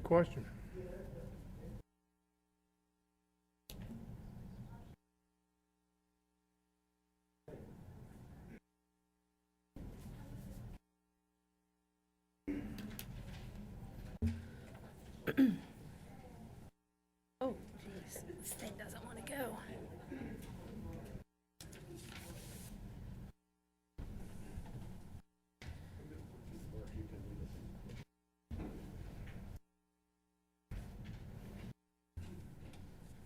question. Oh, jeez, this thing doesn't want to go.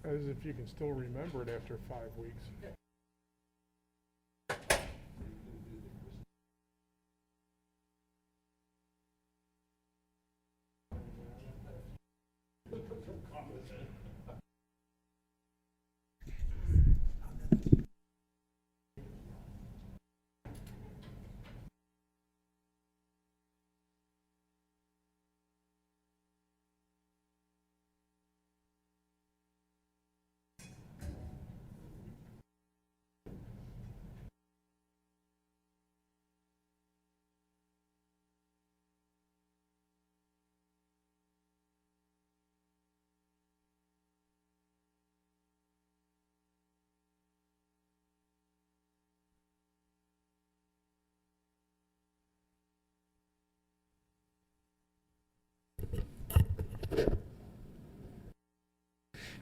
As if you can still remember it after 5 weeks.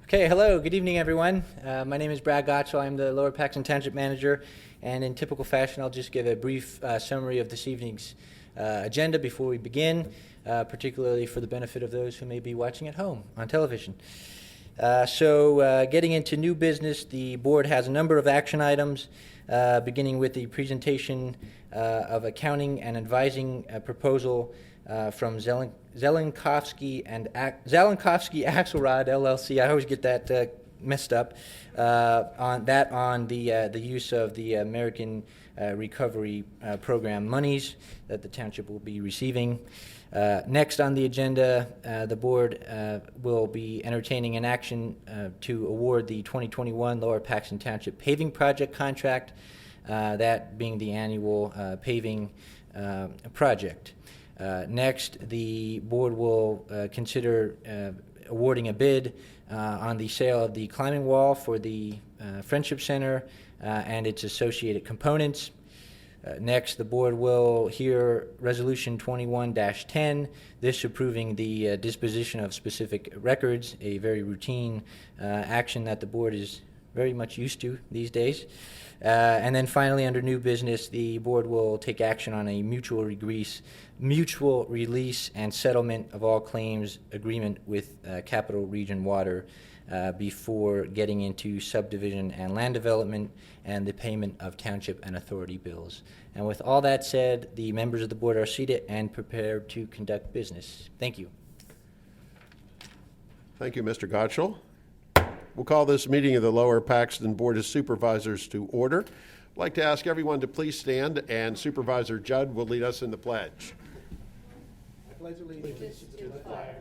Okay, hello, good evening, everyone. My name is Brad Gottschall. I'm the Lower Paxton Township Manager, and in typical fashion, I'll just give a brief summary of this evening's agenda before we begin, particularly for the benefit of those who may be watching at home on television. Getting into new business, the board has a number of action items, beginning with the presentation of accounting and advising proposal from Zelenkowski Axelrod LLC. I always get that messed up. On the use of the American Recovery Program monies that the township will be receiving. Next on the agenda, the board will be entertaining an action to award the 2021 Lower Paxton Township paving project contract, that being the annual paving project. Next, the board will consider awarding a bid on the sale of the climbing wall for the Friendship Center and its associated components. Next, the board will hear Resolution 21-10, this approving the disposition of specific records, a very routine action that the board is very much used to these days. And then finally, under new business, the board will take action on a mutual release and settlement of all claims agreement with Capital Region Water before getting into subdivision and land development and the payment of township and authority bills. And with all that said, the members of the board are seated and prepared to conduct business. Thank you. Thank you, Mr. Gottschall. We'll call this meeting of the Lower Paxton Board of Supervisors to order. I'd like to ask everyone to please stand, and Supervisor Judd will lead us in the pledge. I pledge allegiance to the flag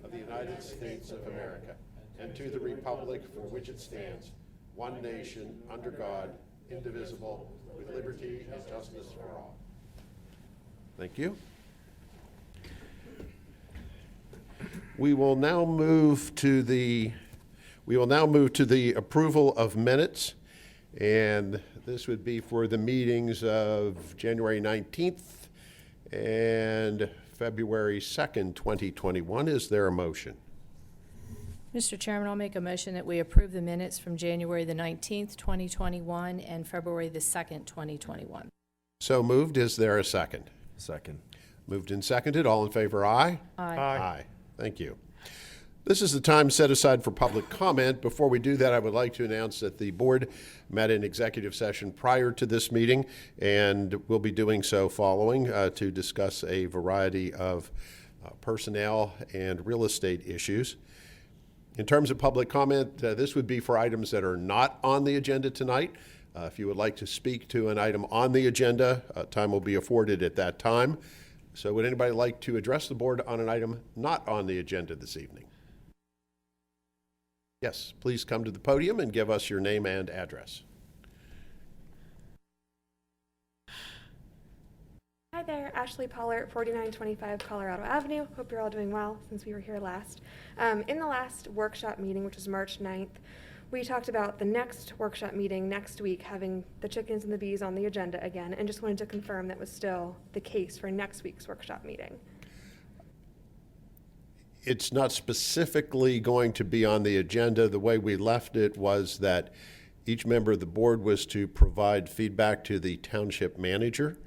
of the United States of America and to the republic for which it stands, one nation, under God, indivisible, with liberty and justice for all. Thank you. We will now move to the approval of minutes, and this would be for the meetings of January 19th and February 2nd, 2021. Is there a motion? Mr. Chairman, I'll make a motion that we approve the minutes from January the 19th, 2021 and February the 2nd, 2021. So moved. Is there a second? Second. Moved and seconded. All in favor, aye? Aye. Aye. Thank you. This is the time set aside for public comment. Before we do that, I would like to announce that the board met in executive session prior to this meeting, and will be doing so following to discuss a variety of personnel and real estate issues. In terms of public comment, this would be for items that are not on the agenda tonight. If you would like to speak to an item on the agenda, time will be afforded at that time. So would anybody like to address the board on an item not on the agenda this evening? Yes, please come to the podium and give us your name and address. Hi there, Ashley Pollard, 4925 Colorado Avenue. Hope you're all doing well since we were here last. In the last workshop meeting, which was March 9th, we talked about the next workshop meeting next week having the chickens and the bees on the agenda again, and just wanted to confirm that was still the case for next week's workshop meeting. It's not specifically going to be on the agenda. The way we left it was that each member of the board was to provide feedback to the township manager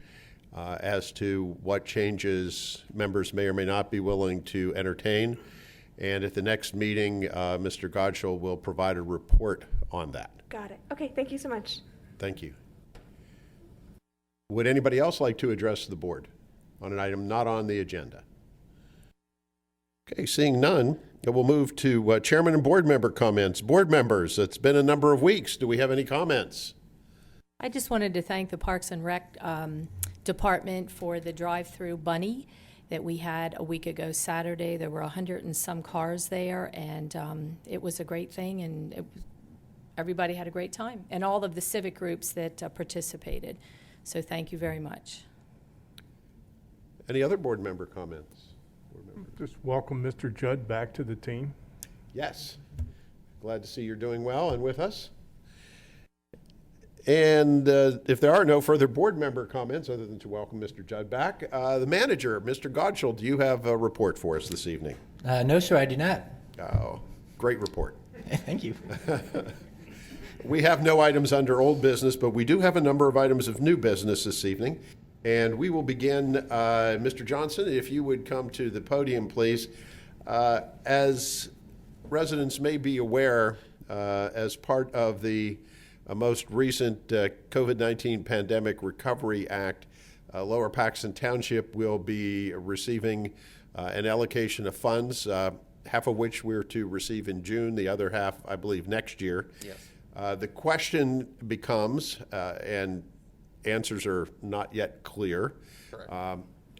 as to what changes members may or may not be willing to entertain. And at the next meeting, Mr. Godshall will provide a report on that. Got it. Okay, thank you so much. Thank you. Would anybody else like to address the board on an item not on the agenda? Okay, seeing none, we'll move to chairman and board member comments. Board members, it's been a number of weeks. Do we have any comments? I just wanted to thank the Parks and Rec Department for the drive-through bunny that we had a week ago Saturday. There were 100 and some cars there, and it was a great thing, and everybody had a great time, and all of the civic groups that participated. So thank you very much. Any other board member comments? Just welcome Mr. Judd back to the team. Yes. Glad to see you're doing well and with us. And if there are no further board member comments, other than to welcome Mr. Judd back, the manager, Mr. Godshall, do you have a report for us this evening? No, sir, I do not. Oh, great report. Thank you. We have no items under old business, but we do have a number of items of new business this evening. And we will begin, Mr. Johnson, if you would come to the podium, please. As residents may be aware, as part of the most recent COVID-19 Pandemic Recovery Act, Lower Paxton Township will be receiving an allocation of funds, half of which we're to receive in June, the other half, I believe, next year. Yes. The question becomes, and answers are not yet clear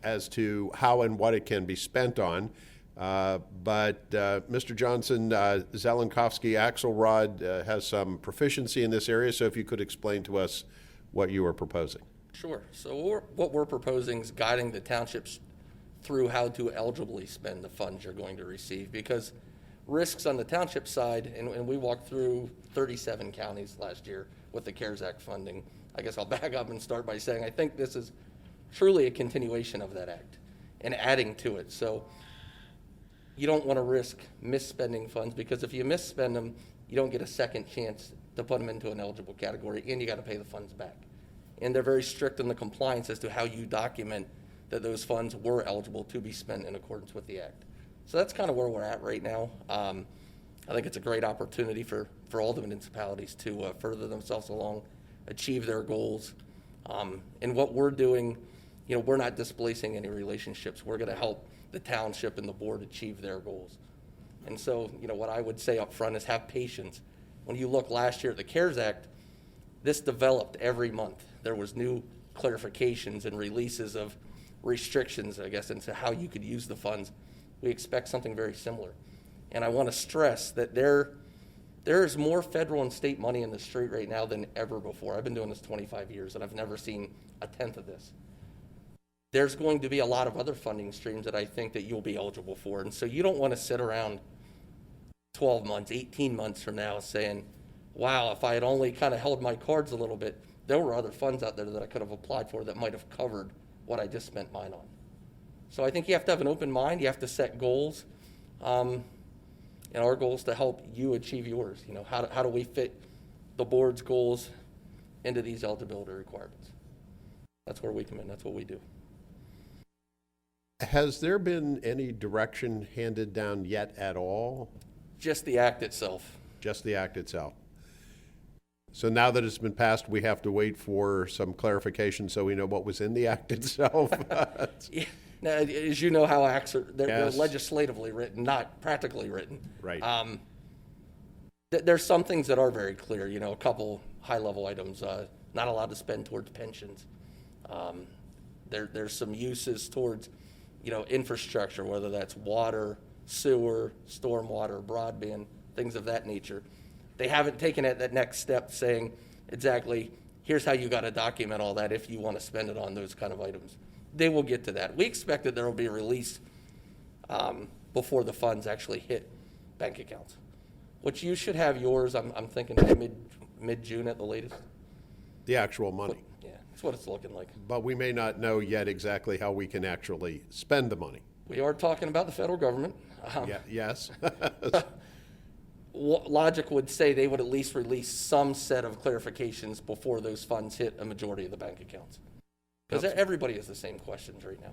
as to how and what it can be spent on. But Mr. Johnson, Zelenkowski Axelrod has some proficiency in this area, so if you could explain to us what you are proposing. Sure. So what we're proposing is guiding the townships through how to eligibly spend the funds you're going to receive, because risks on the township side, and we walked through 37 counties last year with the CARES Act funding. I guess I'll back up and start by saying I think this is truly a continuation of that act and adding to it. So you don't want to risk misspending funds, because if you misspend them, you don't get a second chance to put them into an eligible category, and you got to pay the funds back. And they're very strict in the compliance as to how you document that those funds were eligible to be spent in accordance with the act. So that's kind of where we're at right now. I think it's a great opportunity for all the municipalities to further themselves along, achieve their goals. And what we're doing, we're not displacing any relationships. We're going to help the township and the board achieve their goals. And so, what I would say up front is have patience. When you look last year at the CARES Act, this developed every month. There was new clarifications and releases of restrictions, I guess, into how you could use the funds. We expect something very similar. And I want to stress that there is more federal and state money in the street right now than ever before. I've been doing this 25 years, and I've never seen a tenth of this. There's going to be a lot of other funding streams that I think that you'll be eligible for. And so you don't want to sit around 12 months, 18 months from now saying, wow, if I had only kind of held my cards a little bit, there were other funds out there that I could have applied for that might have covered what I just spent mine on. So I think you have to have an open mind. You have to set goals. And our goal is to help you achieve yours. How do we fit the board's goals into these eligibility requirements? That's where we come in. That's what we do. Has there been any direction handed down yet at all? Just the act itself. Just the act itself. So now that it's been passed, we have to wait for some clarification so we know what was in the act itself. Yeah. Now, as you know how acts are, they're Yes. legislatively written, not practically written. Right. There's some things that are very clear, a couple high-level items, not allowed to spend towards pensions. There's some uses towards, infrastructure, whether that's water, sewer, stormwater, broadband, things of that nature. They haven't taken it that next step saying exactly, here's how you got to document all that if you want to spend it on those kind of items. they will get to that. We expect that there will be a release before the funds actually hit bank accounts, which you should have yours, I'm thinking mid-June at the latest. The actual money. Yeah, that's what it's looking like. But we may not know yet exactly how we can actually spend the money. We are talking about the federal government. Yeah, yes. Logic would say they would at least release some set of clarifications before those funds hit a majority of the bank accounts. Because everybody has the same questions right now.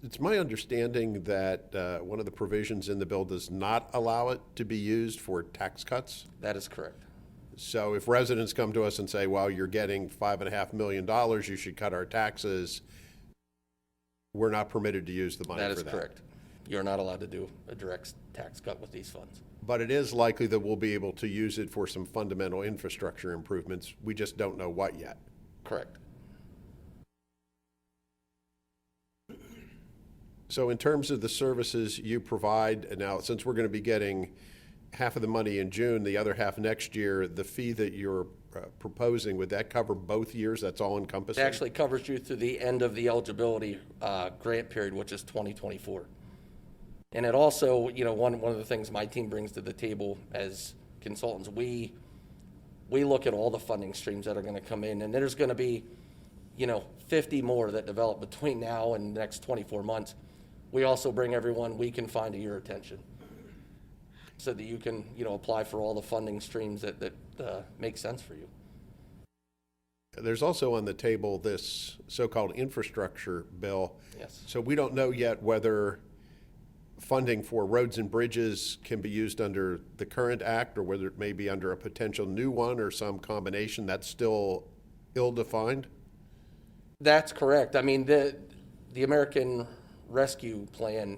It's my understanding that one of the provisions in the bill does not allow it to be used for tax cuts. That is correct. So if residents come to us and say, well, you're getting $5.5 million, you should cut our taxes, we're not permitted to use the money for that. That is correct. You're not allowed to do a direct tax cut with these funds. But it is likely that we'll be able to use it for some fundamental infrastructure improvements. We just don't know what yet. Correct. So in terms of the services you provide, now since we're going to be getting half of the money in June, the other half next year, the fee that you're proposing, would that cover both years? That's all It encompassing? actually covers you through the end of the eligibility grant period, which is 2024. And it also, you know, one of the things my team brings to the table as consultants, we look at all the funding streams that are going to come in, and there's going to be, you know, 50 more that develop between now and the next 24 months. We also bring everyone we can find to your attention so that you can, you know, apply for all the funding streams that make sense for you. There's also on the table this so-called infrastructure bill. Yes. So we don't know yet whether funding for roads and bridges can be used under the current act or whether it may be under a potential new one or some combination. That's still ill-defined? That's correct. I mean, the American Rescue Plan,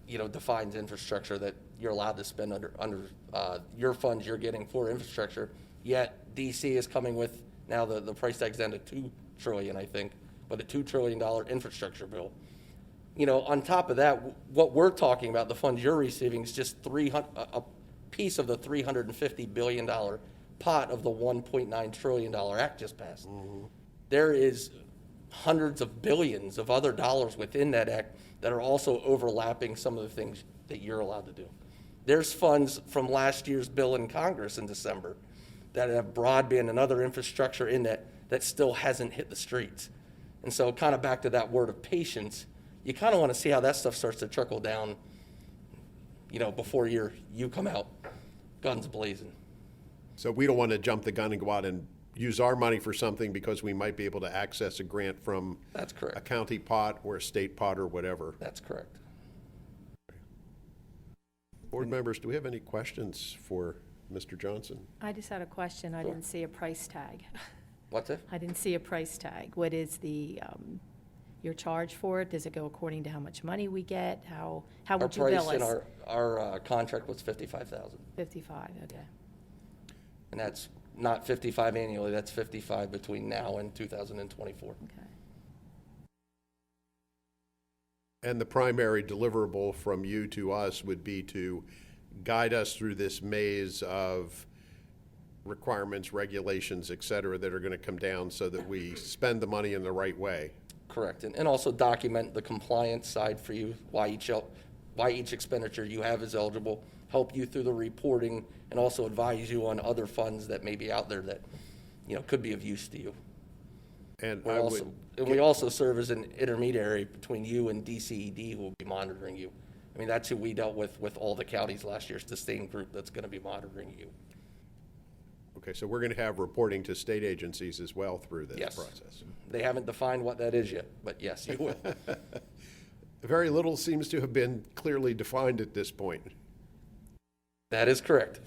you know, defines infrastructure that you're allowed to spend under your funds you're getting for infrastructure. Yet DC is coming with now the price tag's down to $2 trillion, I think, but a $2 trillion infrastructure bill. You know, on top of that, what we're talking about, the funds you're receiving, is just a piece of the $350 billion pot of the $1.9 trillion act just passed. Mm-hmm. There is hundreds of billions of other dollars within that act that are also overlapping some of the things that you're allowed to do. There's funds from last year's bill in Congress in December that have broadband and other infrastructure in that still hasn't hit the streets. And so kind of back to that word of patience, you kind of want to see how that stuff starts to trickle down, you know, before you come out guns blazing. So we don't want to jump the gun and go out and use our money for something because we might be able to access a grant from That's correct. a county pot or a state pot or whatever. That's correct. Board members, do we have any questions for Mr. Johnson? I just had a question. I didn't see a price tag. What's it? I didn't see a price tag. What is the, your charge for it? Does it go according to how much money we get? How would you bill us? Our price in our contract was $55,000. 55, okay. And that's not 55 annually, that's 55 between now and 2024. Okay. And the primary deliverable from you to us would be to guide us through this maze of requirements, regulations, et cetera, that are going to come down so that we spend the money in the right way. Correct, and also document the compliance side for you, why each expenditure you have is eligible, help you through the reporting, and also advise you on other funds that may be out there that, you know, could be of use to you. And we also serve as an intermediary between you and DCED, who will be monitoring you. I mean, that's who we dealt with all the counties last year. It's the same group that's going to be monitoring you. Okay, so we're going to have reporting to state agencies as well through this Yes. process. They haven't defined what that is yet, but yes, you will. Very little seems to have been clearly defined at this point. That is correct.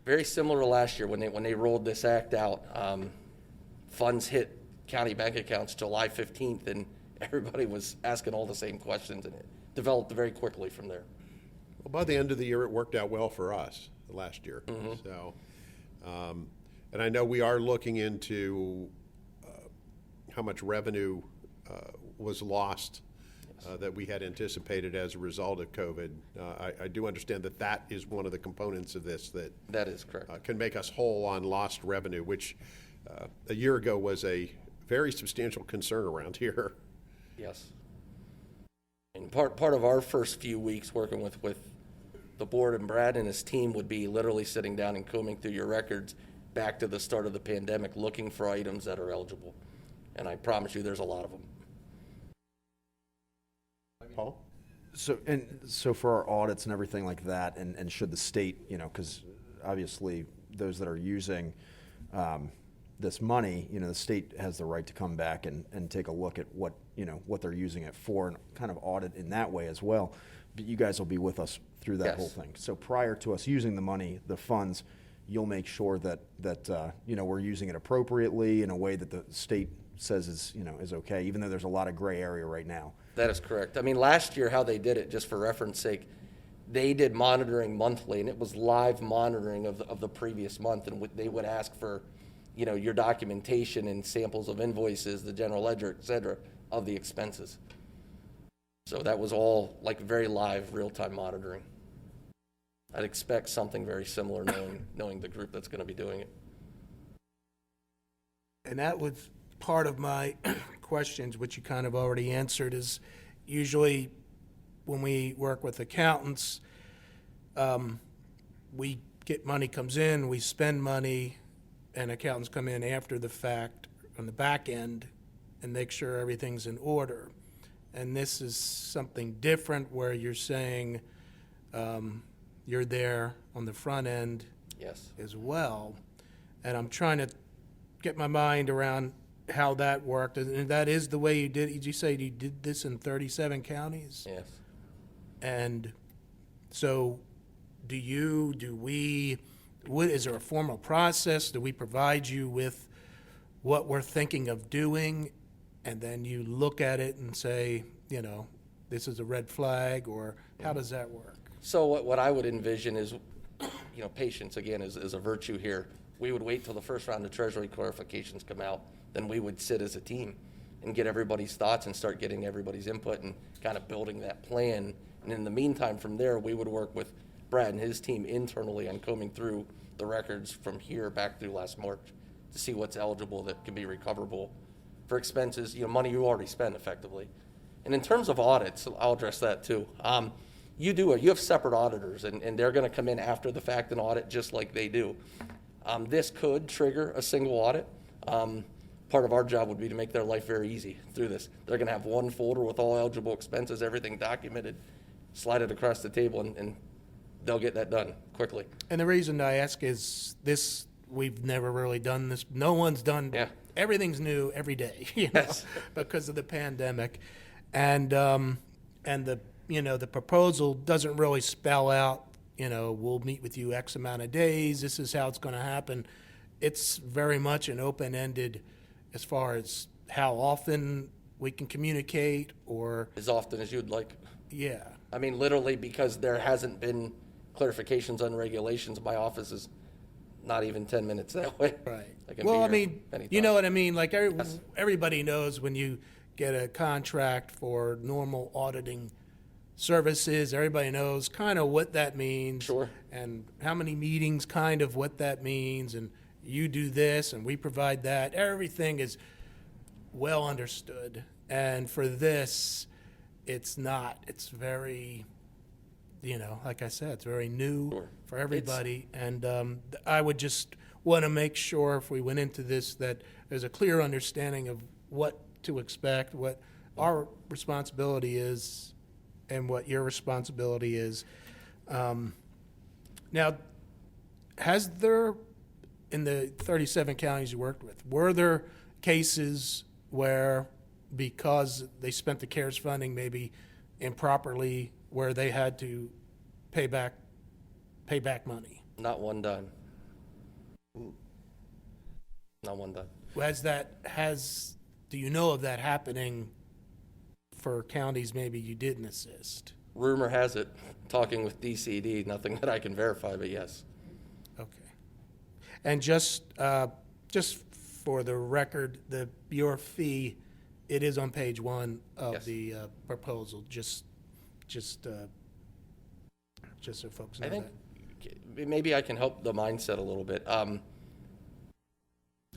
Very similar to last year when they rolled this act out. Funds hit county bank accounts July 15th, and everybody was asking all the same questions, and it developed very quickly from there. Well, by the end of the year, it worked out well for us last year. Mm-hmm. So, and I know we are looking into how much revenue was lost that we had anticipated as a result of COVID. I do understand that that is one of the components of this that is correct. can make us whole on lost revenue, which a year ago was a very substantial concern around here. Yes. And part of our first few weeks working with the board and Brad and his team would be literally sitting down and combing through your records back to the start of the pandemic, looking for items that are eligible. And I promise you, there's a lot of them. Paul? So for our audits and everything like that, and should the state, you know, because obviously those that are using this money, you know, the state has the right to come back and take a look at what, you know, what they're using it for and kind of audit in that way as well. But you guys will be with us through that Yes. whole thing. So prior to us using the money, the funds, you'll make sure that you know, we're using it appropriately in a way that the state says is, you know, is okay, even though there's a lot of gray area right now. That is correct. I mean, last year, how they did it, just for reference sake, they did monitoring monthly, and it was live monitoring of the previous month, and they would ask for, you know, your documentation and samples of invoices, the general ledger, et cetera, of the expenses. So that was all like very live, real-time monitoring. I'd expect something very similar, knowing the group that's going to be doing it. And that was part of my questions, which you kind of already answered, is usually when we work with accountants, we get money comes in, we spend money, and accountants come in after the fact on the back end and make sure everything's in order. And this is something different where you're saying you're there on the front end Yes. as well. And I'm trying to get my mind around how that worked. And that is the way you did. Did you say you did this in 37 counties? Yes. And so is there a formal process? Do we provide you with what we're thinking of doing? And then you look at it and say, you know, this is a red flag, or how does that work? So what I would envision is, you know, patience, again, is a virtue here. We would wait till the first round of Treasury clarifications come out, then we would sit as a team and get everybody's thoughts and start getting everybody's input and kind of building that plan. And in the meantime, from there, we would work with Brad and his team internally on combing through the records from here back through last March to see what's eligible that can be recoverable for expenses, you know, money you already spent effectively. And in terms of audits, I'll address that too. You have separate auditors, and they're going to come in after the fact and audit just like they do. This could trigger a single audit. Part of our job would be to make their life very easy through this. They're going to have one folder with all eligible expenses, everything documented, slide it across the table, and they'll get that done quickly. And the reason I ask is this, we've never really done this. No one's done, Yeah. Everything's new every day, you know, Yes. because of the pandemic. And the, you know, the proposal doesn't really spell out, you know, we'll meet with you X amount of days, this is how it's going to happen. It's very much an open-ended as far as how often we can communicate, or, As often as you'd like. yeah. I mean, literally, because there hasn't been clarifications on regulations, my office is not even 10 minutes that way. Right. I can be Well, I here mean, anytime. you know what I mean? Like, Yes. everybody knows when you get a contract for normal auditing services, everybody knows kind of what that means. Sure. And how many meetings, kind of what that means, and you do this, and we provide that. Everything is well understood. And for this, it's not. It's very, you know, like I said, it's very new Sure. for everybody. And I would just want to make sure if we went into this that there's a clear understanding of what to expect, what our responsibility is, and what your responsibility is. Now, has there, in the 37 counties you worked with, were there cases where, because they spent the CARES funding maybe improperly, where they had to pay back money? Not one dime. Not one dime. Do you know of that happening for counties maybe you didn't assist? Rumor has it, talking with DCD, nothing that I can verify, but yes. Okay. And just for the record, your fee, it is on page 1 of Yes. the proposal, just so folks know I think that. maybe I can help the mindset a little bit.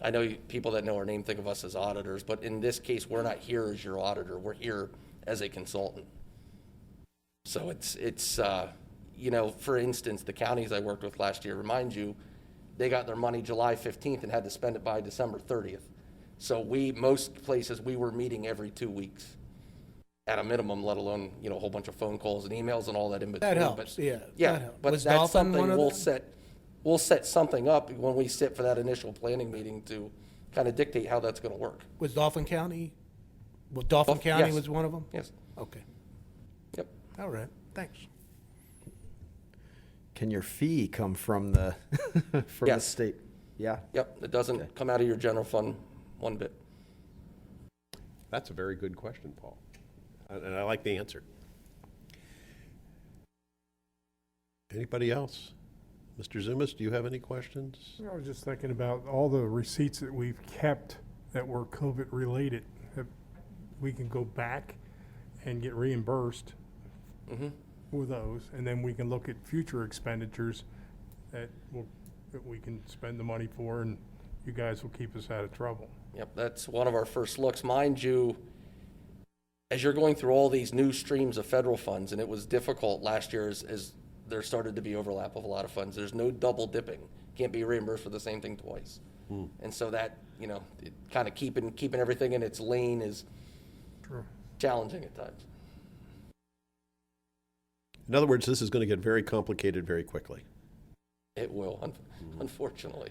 I know people that know our name think of us as auditors, but in this case, we're not here as your auditor. We're here as a consultant. So it's you know, for instance, the counties I worked with last year, remind you, they got their money July 15th and had to spend it by December 30th. So most places, we were meeting every 2 weeks at a minimum, let alone, you know, a whole bunch of phone calls and emails and all that in between. That helps, But, yeah, Yeah, that helps. but Was that's Dolphin one something of we'll set something up when we sit for that initial planning meeting to kind of dictate how that's going to work. Was Dauphin County, County yes. was one of them? Yes. Okay, Yep. all right, thanks. Can your fee come from the, from the Yes. state? Yeah? Yep. It doesn't come out of your general fund one bit. That's a very good question, Paul. And I like the answer. Anybody else? Mr. Zumas, do you have any questions? I was just thinking about all the receipts that we've kept that were COVID related. That we can go back and get reimbursed for those, and then we can look at future expenditures that we can spend the money for, and you guys will keep us out of trouble. Yep, that's one of our first looks. Mind you, as you're going through all these new streams of federal funds, and it was difficult last year as there started to be overlap of a lot of funds, there's no double dipping. Can't be reimbursed for the same thing twice. And so that, you know, kind of keeping everything in its lane is challenging at times. In other words, this is going to get very complicated very quickly. It will, unfortunately.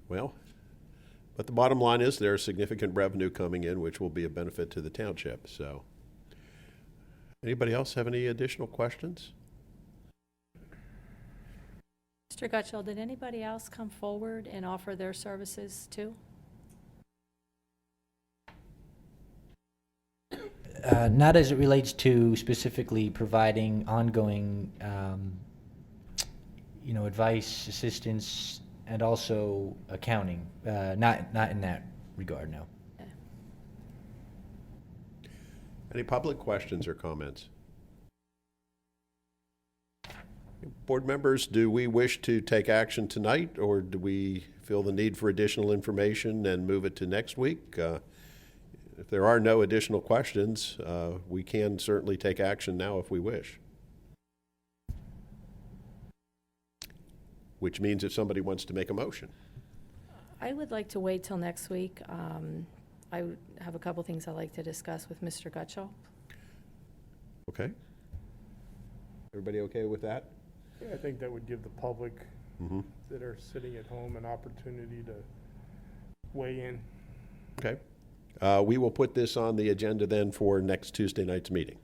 Well, but the bottom line is there's significant revenue coming in, which will be a benefit to the township. So, anybody else have any additional questions? Mr. Gutschall, did anybody else come forward and offer their services too? Not as it relates to specifically providing ongoing, advice, assistance, and also accounting. Not in that regard, no. Any public questions or comments? Board members, do we wish to take action tonight, or do we feel the need for additional information and move it to next week? If there are no additional questions, we can certainly take action now if we wish. Which means if somebody wants to make a motion. I would like to wait till next week. I would have a couple things I'd like to discuss with Mr. Gutschall. Okay. Everybody okay with that? Yeah, I think that would give the public that are sitting at home an opportunity to weigh in. Okay. We will put this on the agenda then for next Tuesday night's meeting.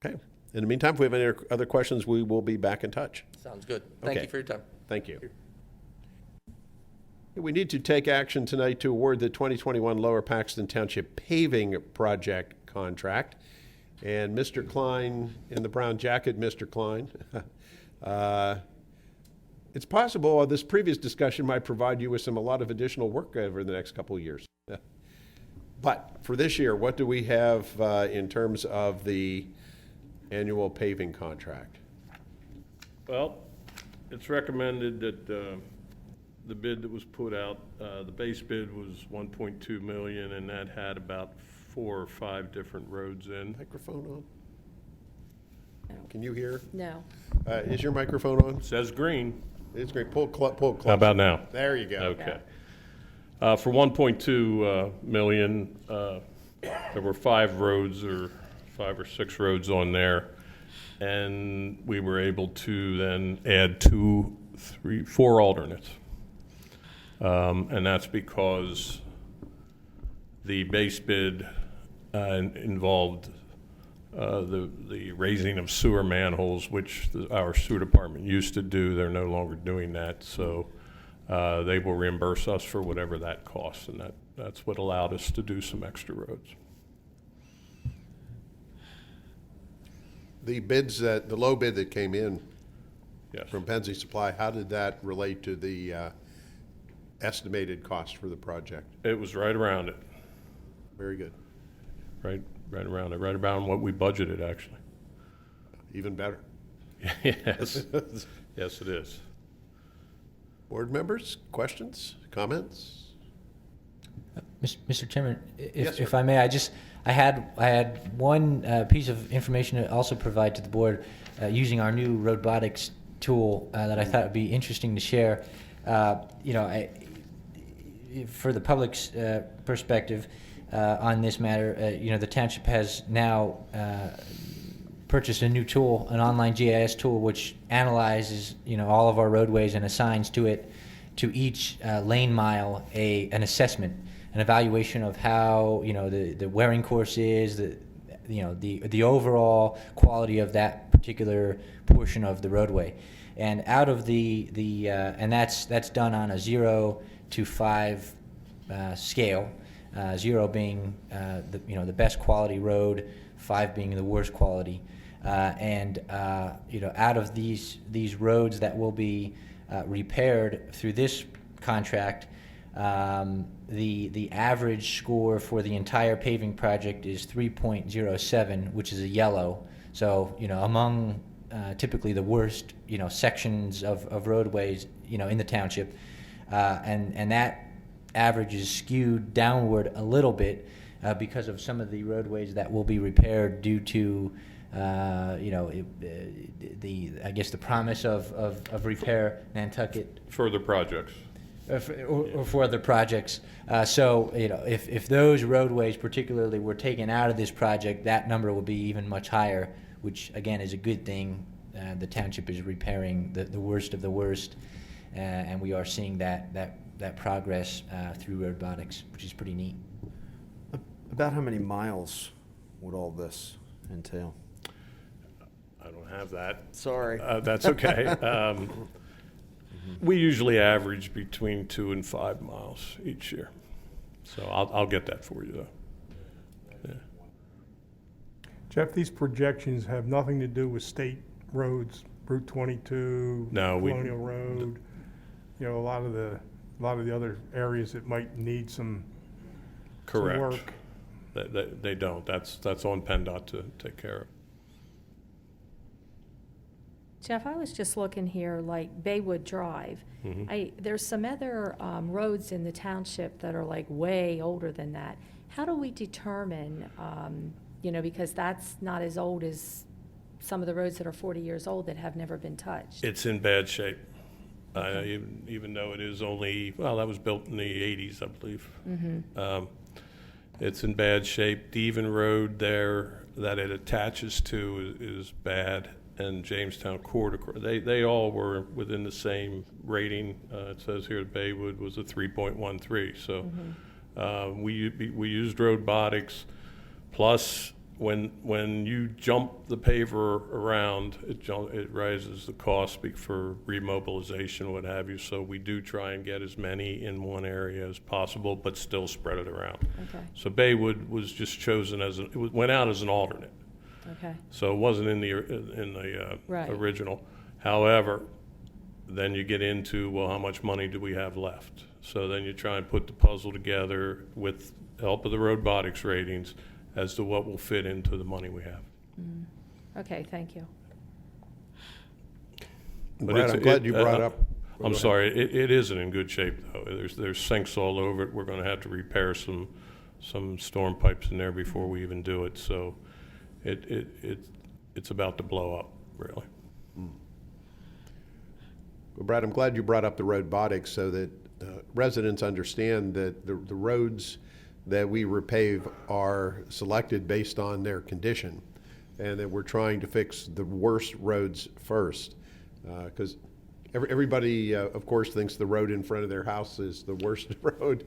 Okay. In the meantime, if we have any other questions, we will be back in touch. Sounds good. Thank Okay. you for your time. Thank you. We need to take action tonight to award the 2021 Lower Paxton Township paving project contract. And Mr. Klein, in the brown jacket, Mr. Klein, it's possible this previous discussion might provide you with a lot of additional work over the next couple of years. But for this year, what do we have in terms of the annual paving contract? Well, it's recommended that the bid that was put out, the base bid was 1.2 million, and that had about 4 or 5 different roads in. Microphone on? No. Can you hear? No. Is your microphone on? Says green. It's great. Pull close. How about now? There you go. Okay. For 1.2 million, there were 5 roads or 5 or 6 roads on there, and we were able to then add 2, 3, 4 alternates. And that's because the base bid involved the raising of sewer manholes, which our sewer department used to do. They're no longer doing that, so they will reimburse us for whatever that costs, and that's what allowed us to do some extra roads. The low bid that came in Yes. from Penzi Supply, how did that relate to the estimated cost for the project? It was right around it, Very good. right around it, right around what we budgeted, actually. Even better. Yes, yes, it is. Board members, questions, comments? Mr. Chairman, Yes, sir. if I may, I had one piece of information to also provide to the board using our new robotics tool that I thought would be interesting to share. For the public's perspective on this matter, the township has now purchased a new tool, an online GIS tool, which analyzes all of our roadways and assigns to each lane mile an assessment, an evaluation of how the wearing course is, the overall quality of that particular portion of the roadway, and out of and that's done on a 0 to 5 scale, 0 being the best quality road, 5 being the worst quality, out of these roads that will be repaired through this contract, the average score for the entire paving project is 3.07, which is a yellow. So among typically the worst sections of roadways in the township, and that average is skewed downward a little bit because of some of the roadways that will be repaired due to the promise of repair Nantucket Further projects. or for other projects. So if those roadways particularly were taken out of this project, that number will be even much higher, which again is a good thing. The township is repairing the worst of the worst, and we are seeing that progress through robotics, which is pretty neat. About how many miles would all this entail? I don't have that. Sorry. That's okay. We usually average between 2 and 5 miles each year. So I'll get that for you, though. Yeah. Jeff, these projections have nothing to do with state roads, Route 22, No, Colonial Road, a lot of the other areas that might need some Correct. work. They don't. That's on PennDOT to take care of. Jeff, I was just looking here, like Baywood Drive. There's some other roads in the township that are like way older than that. How do we determine, because that's not as old as some of the roads that are 40 years old that have never been touched? It's in bad shape. Even though it is only, that was built in the 80s, I believe. It's in bad shape. Devon Road there that it attaches to is bad, and Jamestown Court, they all were within the same rating. It says here Baywood was a 3.13. So we used robotics. Plus, when you jump the paver around, it raises the cost for remobilization, what have you. So we do try and get as many in one area as possible, but still spread it around. Okay. So Baywood was just chosen it went out as an alternate. Okay. So it wasn't in the Right. original. However, then you get into, how much money do we have left? So then you try and put the puzzle together with help of the robotics ratings as to what will fit into the money we have. Okay, thank you. But Brad, I'm glad you brought up. I'm sorry, it isn't in good shape, though. There's sinks all over it. We're going to have to repair some storm pipes in there before we even do it. So it's about to blow up, really. Well, Brad, I'm glad you brought up the robotics so that residents understand that the roads that we repave are selected based on their condition, and that we're trying to fix the worst roads first. Because everybody, of course, thinks the road in front of their house is the worst road,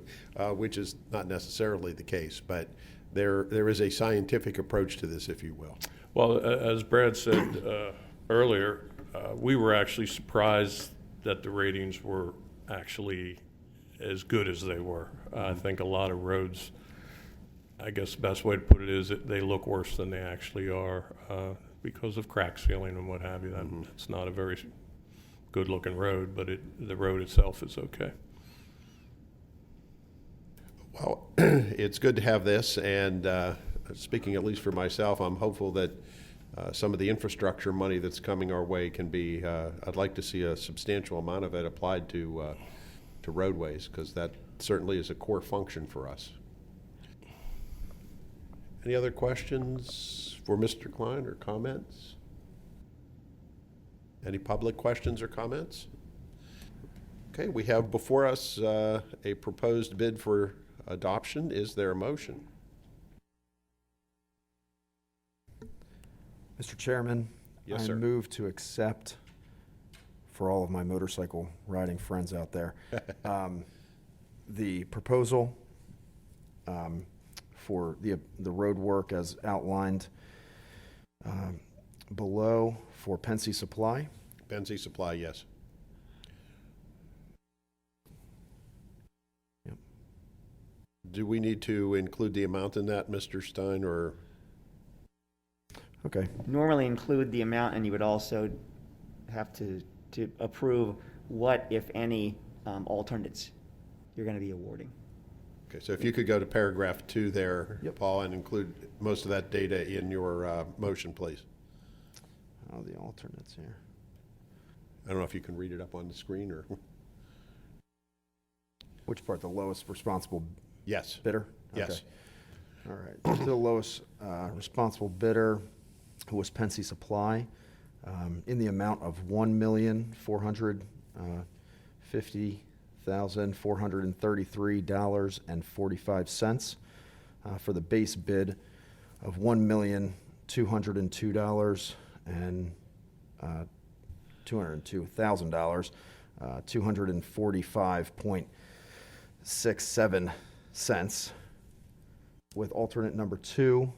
which is not necessarily the case. But there is a scientific approach to this, if you will. Well, as Brad said earlier, we were actually surprised that the ratings were actually as good as they were. I think a lot of roads, I guess the best way to put it is that they look worse than they actually are because of crack sealing and what have you. It's not a very good-looking road, but the road itself is okay. Well, it's good to have this, and speaking at least for myself, I'm hopeful that some of the infrastructure money that's coming our way can be, I'd like to see a substantial amount of it applied to roadways, because that certainly is a core function for us. Any other questions for Mr. Klein or comments? Any public questions or comments? Okay, we have before us a proposed bid for adoption. Is there a motion? Mr. Chairman, Yes, sir. I move to accept, for all of my motorcycle riding friends out there, the proposal for the road work as outlined below for Pensy Supply. Benzee Supply, yes. Yep. Do we need to include the amount in that, Mr. Stein, or? Okay. Normally include the amount, and you would also have to approve what, if any, alternates you're going to be awarding. Okay, so if you could go to paragraph 2 there, Yep. Paul, and include most of that data in your motion, please. Oh, the alternates here. I don't know if you can read it up on the screen or. Which part? The lowest responsible Yes. bidder? Yes. Okay. All right. The lowest responsible bidder, who was Pensy Supply, in the amount of $1,450,433.45 for the base bid of $1,202,000 and $202,000, 245.67 cents. With alternate number 2,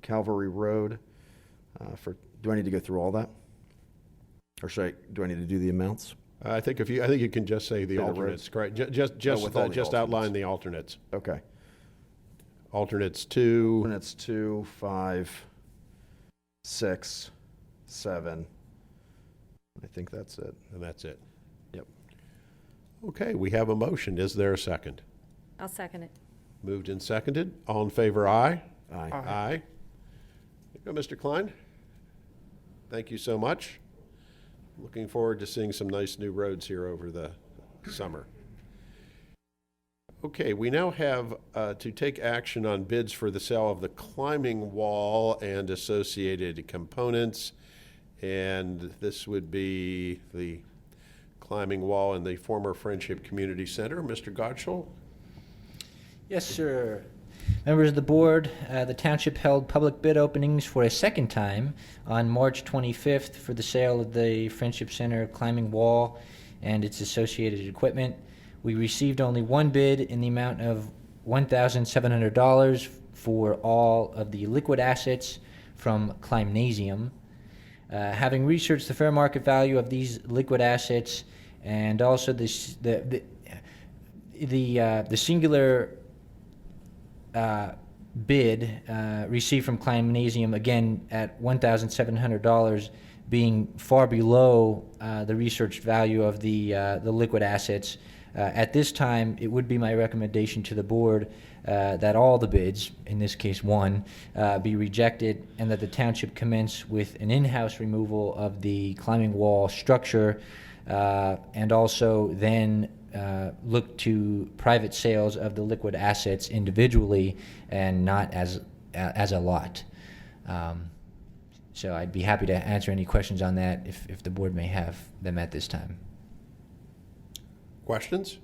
Calvary Road, do I need to go through all that? Or do I need to do the amounts? I think you can just say the Say the alternates, roads? correct? with all the Just outline alternates. the alternates. Okay. Alternates 2, Alternates 2, 5, 6, 7. I think that's it. and that's it. Yep. Okay, we have a motion. Is there a second? I'll second it. Moved and seconded. All in favor, aye? Aye. Aye. There you go, Mr. Klein. Thank you so much. Looking forward to seeing some nice new roads here over the summer. Okay, we now have to take action on bids for the sale of the climbing wall and associated components. And this would be the climbing wall in the former Friendship Community Center. Mr. Gottschall? Yes, sir. Members of the board, the township held public bid openings for a second time on March 25th for the sale of the Friendship Center climbing wall and its associated equipment. We received only one bid in the amount of $1,700 for all of the liquid assets from Climbnasium. Having researched the fair market value of these liquid assets and also the singular bid received from Climbnasium, again at $1,700, being far below the researched value of the liquid assets. At this time, it would be my recommendation to the board that all the bids, in this case one, be rejected, and that the township commence with an in-house removal of the climbing wall structure, and also then look to private sales of the liquid assets individually and not as a lot. So I'd be happy to answer any questions on that if the board may have them at this time. Questions?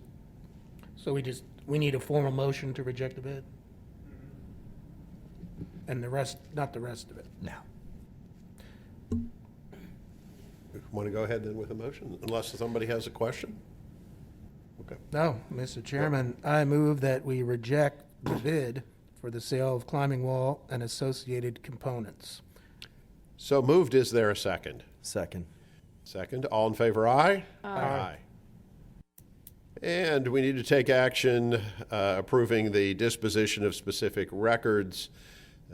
So we need a formal motion to reject the bid? And not the rest of it? No. Want to go ahead then with a motion, unless somebody has a question? Okay. No, Mr. Chairman, I move that we reject the bid for the sale of climbing wall and associated components. So moved. Is there a second? Second. Second. All in favor, aye? Aye. And we need to take action approving the disposition of specific records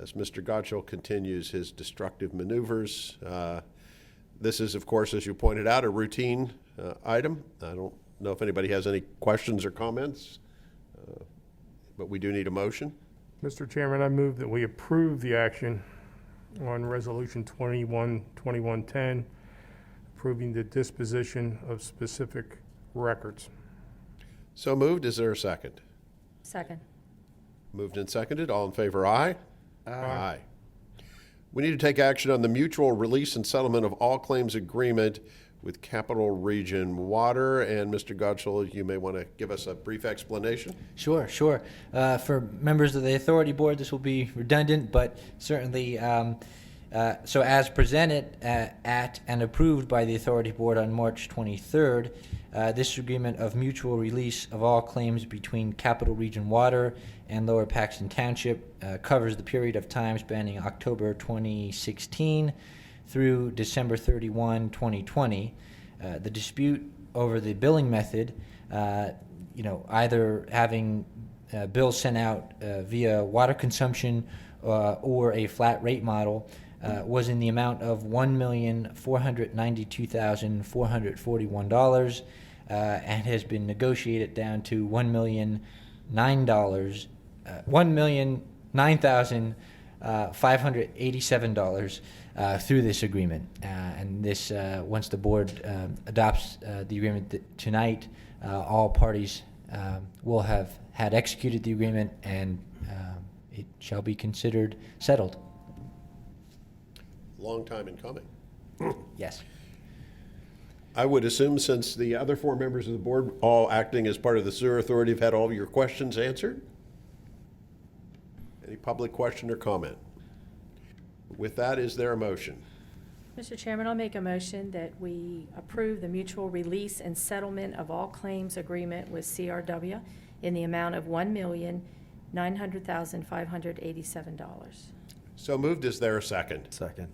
as Mr. Gottschall continues his destructive maneuvers. This is, of course, as you pointed out, a routine item. I don't know if anybody has any questions or comments, but we do need a motion. Mr. Chairman, I move that we approve the action on Resolution 21-2110, approving the disposition of specific records. So moved. Is there a second? Second. Moved and seconded. All in favor, aye? Aye. We need to take action on the mutual release and settlement of all claims agreement with Capital Region Water. And Mr. Gottschall, you may want to give us a brief explanation. Sure. For members of the authority board, this will be redundant, but certainly, so as presented at and approved by the authority board on March 23rd, this agreement of mutual release of all claims between Capital Region Water and Lower Paxton Township covers the period of time spanning October 2016 through December 31, 2020. The dispute over the billing method, either having bills sent out via water consumption or a flat rate model, was in the amount of $1,492,441 and has been negotiated down to $1,009,587 through this agreement. And this, once the board adopts the agreement tonight, all parties will have had executed the agreement, and it shall be considered settled. Long time in coming. Yes. I would assume, since the other four members of the board, all acting as part of the sewer authority, have had all of your questions answered. Any public question or comment? With that, is there a motion? Mr. Chairman, I'll make a motion that we approve the mutual release and settlement of all claims agreement with CRW in the amount of $1,900,587. So moved. Is there a second? Second.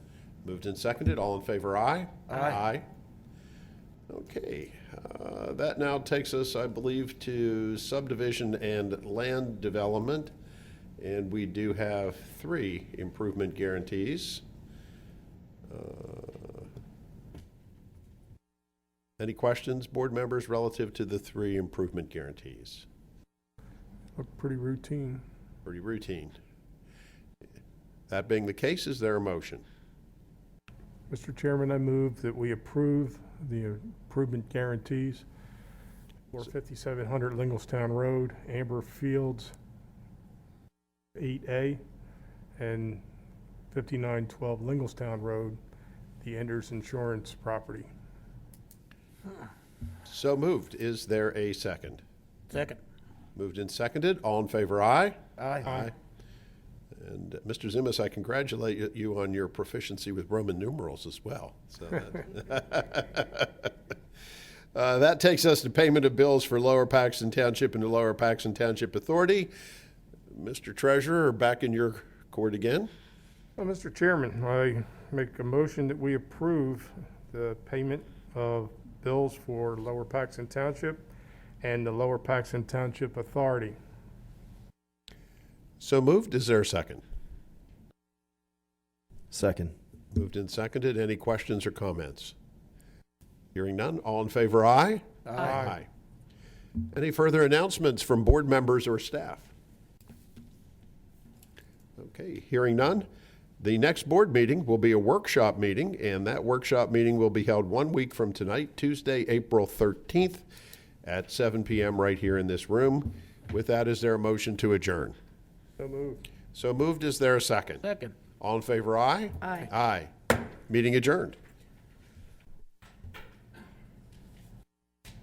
Moved and seconded. All in favor, aye? Aye. Okay. That now takes us, I believe, to subdivision and land development. And we do have 3 improvement guarantees. Any questions, board members, relative to the 3 improvement guarantees? Look pretty routine. Pretty routine. That being the case, is there a motion? Mr. Chairman, I move that we approve the improvement guarantees for 5700 Linglestown Road, Amber Fields 8A, and 5912 Linglestown Road, the Enders Insurance property. So moved. Is there a second? Second. Moved and seconded. All in favor, aye? Aye. And Mr. Zimas, I congratulate you on your proficiency with Roman numerals as well. So that takes us to payment of bills for Lower Paxton Township and the Lower Paxton Township Authority. Mr. Treasurer, back in your court again. Well, Mr. Chairman, I make a motion that we approve the payment of bills for Lower Paxton Township and the Lower Paxton Township Authority. So moved. Is there a second? Second. Moved and seconded. Any questions or comments? Hearing none. All in favor, aye? Aye. Any further announcements from board members or staff? Okay, hearing none. The next board meeting will be a workshop meeting, and that workshop meeting will be held 1 week from tonight, Tuesday, April 13th at 7 p.m. right here in this room. With that, is there a motion to adjourn? So moved. So moved. Is there a second? Second. All in favor, aye? Aye. Aye. Meeting adjourned.